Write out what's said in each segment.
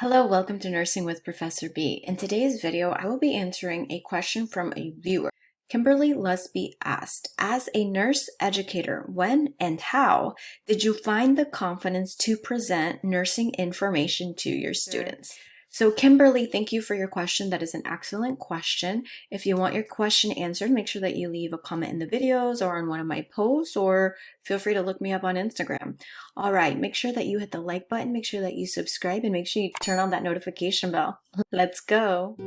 Hello, welcome to Nursing with Professor B. In today's video, I will be answering a question from a viewer. Kimberly Lusby asked, as a nurse educator, when and how did you find the confidence to present nursing information to your students? So Kimberly, thank you for your question. That is an excellent question. If you want your question answered, make sure that you leave a comment in the videos or on one of my posts, or feel free to look me up on Instagram. All right, make sure that you hit the like button, make sure that you subscribe, and make sure you turn on that notification bell. Let's go.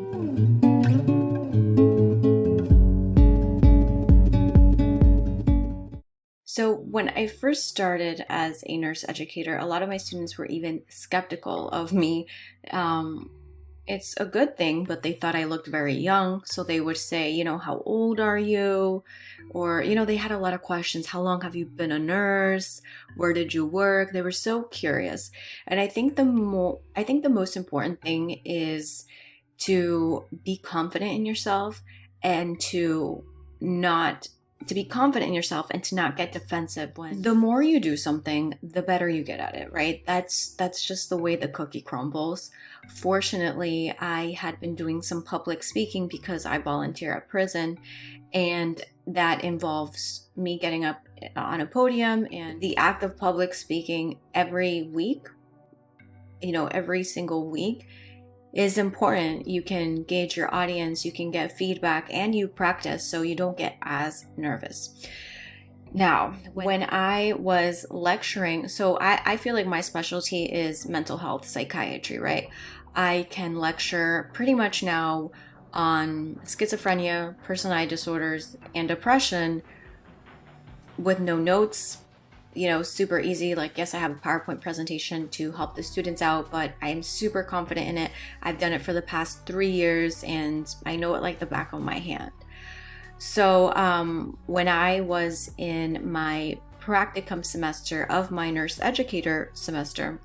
So when I first started as a nurse educator, a lot of my students were even skeptical of me. It's a good thing, but they thought I looked very young. So they would say, how old are you? Or, they had a lot of questions. How long have you been a nurse? Where did you work? They were so curious. And I think the most important thing is to be confident in yourself and to be confident in yourself and to not get defensive. When the more you do something, the better you get at it, right? That's just the way the cookie crumbles. Fortunately, I had been doing some public speaking because I volunteer at prison, and that involves me getting up on a podium, and the act of public speaking every week, every single week is important. You can gauge your audience, you can get feedback, and you practice so you don't get as nervous. Now, when I was lecturing, so I feel like my specialty is mental health psychiatry, right? I can lecture pretty much now on schizophrenia, personality disorders, and depression with no notes, super easy. Like, yes, I have a PowerPoint presentation to help the students out, but I am super confident in it. I've done it for the past 3 years and I know it like the back of my hand. So when I was in my practicum semester of my nurse educator semester,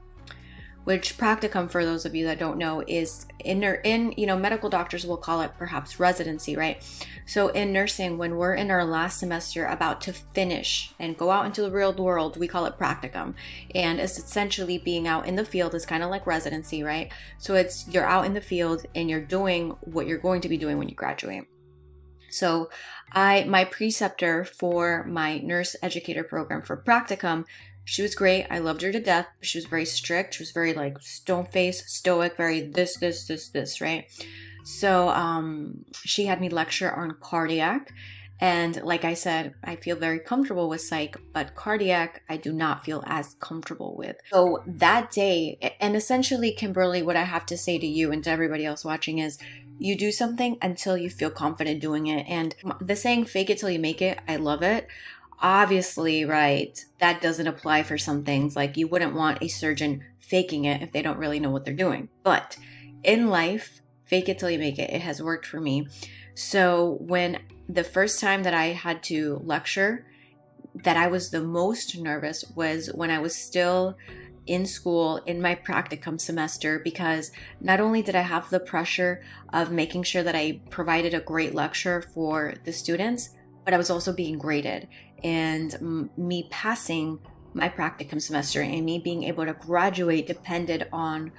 which practicum, for those of you that don't know, is in medical doctors will call it perhaps residency, right? So in nursing, when we're in our last semester about to finish and go out into the real world, we call it practicum. And it's essentially being out in the field. Is kind of like residency, right? So you're out in the field and you're doing what you're going to be doing when you graduate. So my preceptor for my nurse educator program for practicum, she was great. I loved her to death. She was very strict. She was very like stone-faced, stoic, very this, right? So she had me lecture on cardiac. And like I said, I feel very comfortable with psych, but cardiac, I do not feel as comfortable with. So that day, and essentially, Kimberly, what I have to say to you and to everybody else watching is, you do something until you feel confident doing it. And the saying, fake it till you make it, I love it. Obviously, right, that doesn't apply for some things. Like, you wouldn't want a surgeon faking it if they don't really know what they're doing. But in life, fake it till you make it. It has worked for me. So when the first time that I had to lecture, that I was the most nervous was when I was still in school in my practicum semester, because not only did I have the pressure of making sure that I provided a great lecture for the students, but I was also being graded. And me passing my practicum semester and me being able to graduate depended on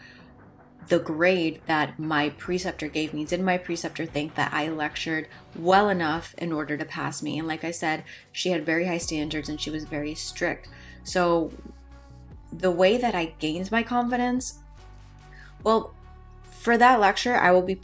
the grade that my preceptor gave me. Did my preceptor think that I lectured well enough in order to pass me? And like I said, she had very high standards and she was very strict. So the way that I gained my confidence, well, for that lecture, I will be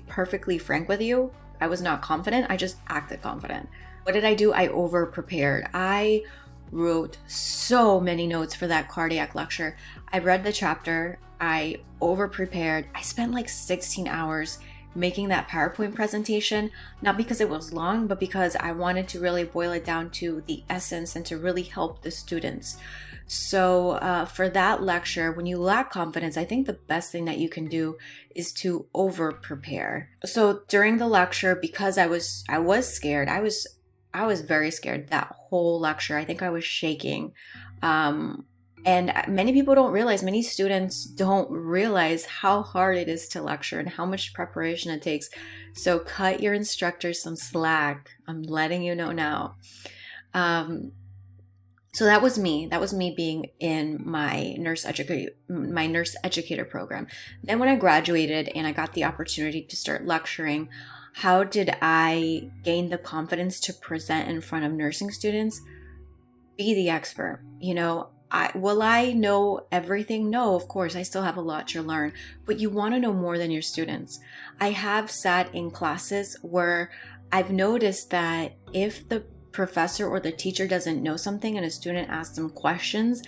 perfectly frank with you. I was not confident. I just acted confident. What did I do? I over prepared. I wrote so many notes for that cardiac lecture. I read the chapter. I over prepared. I spent like 16 hours making that PowerPoint presentation, not because it was long, but because I wanted to really boil it down to the essence and to really help the students. So for that lecture, when you lack confidence, I think the best thing that you can do is to over prepare. So during the lecture, because I was scared, I was very scared that whole lecture. I think I was shaking. And many people don't realize, many students don't realize how hard it is to lecture and how much preparation it takes. So cut your instructors some slack. I'm letting you know now. So that was me. That was me being in my nurse educator program. Then when I graduated and I got the opportunity to start lecturing, how did I gain the confidence to present in front of nursing students? Be the expert. Will I know everything? No, of course, I still have a lot to learn, but you want to know more than your students. I have sat in classes where I've noticed that if the professor or the teacher doesn't know something and a student asks them questions,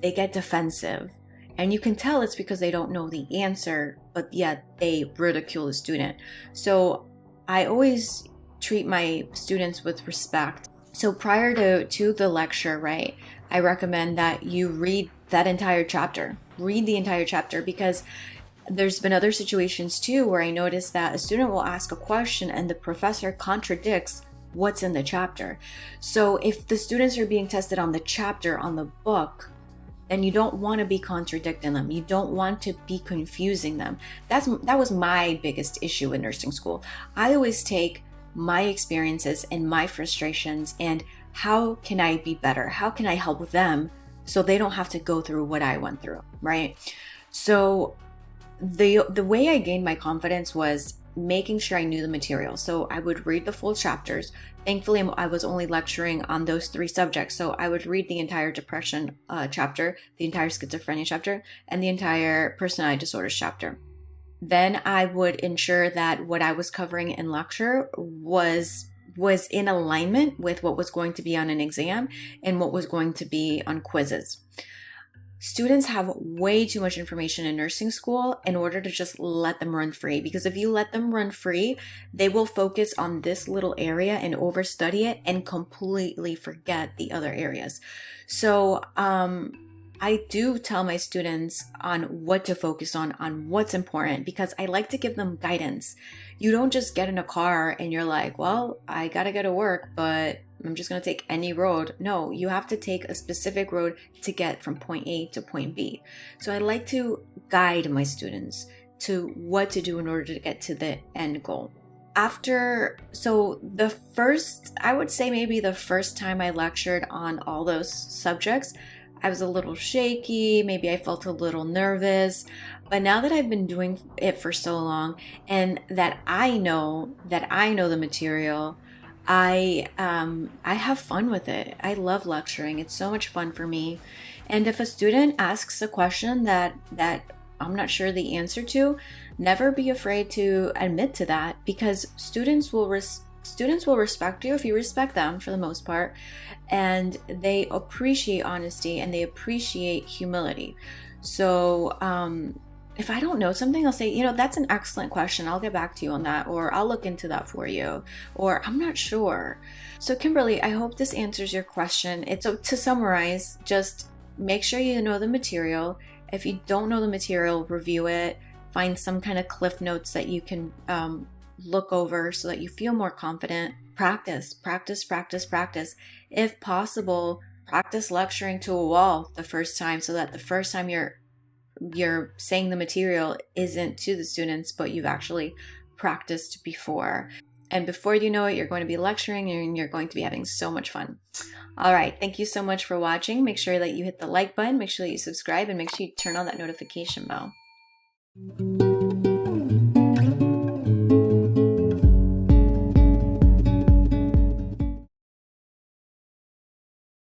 they get defensive. And you can tell it's because they don't know the answer, but yet they ridicule the student. So I always treat my students with respect. So prior to the lecture, right, I recommend that you read that entire chapter. Read the entire chapter, because there's been other situations too where I noticed that a student will ask a question and the professor contradicts what's in the chapter. So if the students are being tested on the chapter, on the book, then you don't want to be contradicting them. You don't want to be confusing them. That was my biggest issue in nursing school. I always take my experiences and my frustrations and how can I be better? How can I help them so they don't have to go through what I went through, right? So the way I gained my confidence was making sure I knew the material. So I would read the full chapters. Thankfully, I was only lecturing on those 3 subjects. So I would read the entire depression chapter, the entire schizophrenia chapter, and the entire personality disorders chapter. Then I would ensure that what I was covering in lecture was in alignment with what was going to be on an exam and what was going to be on quizzes. Students have way too much information in nursing school in order to just let them run free. Because if you let them run free, they will focus on this little area and overstudy it and completely forget the other areas. So I do tell my students on what to focus on what's important, because I like to give them guidance. You don't just get in a car and you're like, well, I gotta go to work, but I'm just gonna take any road. No, you have to take a specific road to get from point A to point B. So I like to guide my students to what to do in order to get to the end goal. I would say maybe the first time I lectured on all those subjects, I was a little shaky, maybe I felt a little nervous, but now that I've been doing it for so long and that I know the material, I have fun with it. I love lecturing. It's so much fun for me. And if a student asks a question that I'm not sure the answer to, never be afraid to admit to that, because students will respect you if you respect them for the most part, and they appreciate honesty and they appreciate humility. So if I don't know something, I'll say, that's an excellent question. I'll get back to you on that, or I'll look into that for you, or I'm not sure. So Kimberly, I hope this answers your question. To summarize, just make sure you know the material. If you don't know the material, review it, find some kind of cliff notes that you can look over so that you feel more confident. Practice. If possible, practice lecturing to a wall the first time, so that the first time you're saying the material isn't to the students, but you've actually practiced before. And before you know it, you're going to be lecturing and you're going to be having so much fun. All right. Thank you so much for watching. Make sure that you hit the like button, make sure that you subscribe, and make sure you turn on that notification bell.